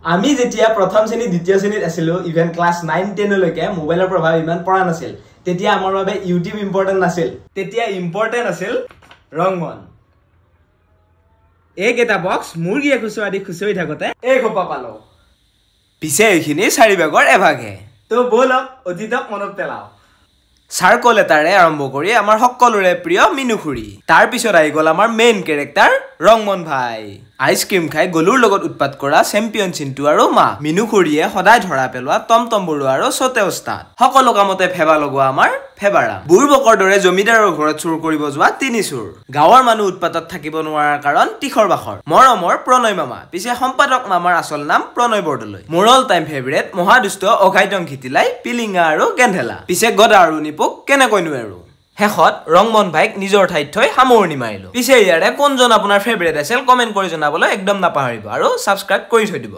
আমি যেতিয়া প্ৰথম শ্ৰেণী দ্বিতীয় শ্ৰেণীত আছিলো ইভেন ক্লাস 9-10 লৈকে মোবাইলৰ প্ৰভাৱ ইমান পৰা নাছিল তেতিয়া আমাৰ বাবে ইউটিউব ইম্পৰ্টেন্ট নাছিল তেতিয়া ইম্পৰ্টেন্ট আছিল ৰংমন এক এটা বক্স মুৰ্গীয়ে খুচৰি থাকতে এই খোপা পালো পিছে এইখিনি 4 ভাগৰ এভাগে তো বলক অতীতক মনত পেলাও সাৰ্কল এটাৰে আৰম্ভ কৰি আমাৰ সকলোৰে প্ৰিয় মিনুখুৰী তাৰ পিছত আহি গল আমাৰ মেইন ক্যাৰেক্টাৰ ৰংমন ভাই আইসক্ৰীম খাই গলুৰ লগত উৎপাত কৰা চেম্পিয়ন চিন্তু আৰু মা মিনুখুৰীয়ে সদায় ধৰা পেলোৱা টমটম বৰুৱা আৰু সতে ওস্তাদ সকলো কামতে ফেবা লগোৱা আমাৰ ফেবাৰা বুৰবকৰ দৰে জমিদাৰৰ ঘৰত চুৰ কৰিব যোৱা তিনি চুৰ গাঁৱৰ মানুহ উৎপাতত থাকিব নোৱাৰাৰ কাৰণ তিখৰ বাখৰ মৰমৰ প্ৰণয় মামা পিছে সম্পাদক মামাৰ আসল নাম প্ৰণয় বৰদলৈ মোৰ অল টাইম ফেভৰেট মহাদুষ্ট অঘাইটং খিতিলাই পিলিঙা আৰু গেন্ধেলা পিছে গদা আৰু নিপুক কেনেকৈ নোৱাৰো হেখত ৰংমন ভাইক নিজৰ ঠাইত থৈ সামৰণি মাৰিলো পিছে ইয়াৰে কোনজন আপোনাৰ ফেভৰেট আছিল কমেন্ট কৰি জনাবলৈ একদম নাপাহৰিব আৰু সাবস্ক্ৰাইব কৰি থৈ দিব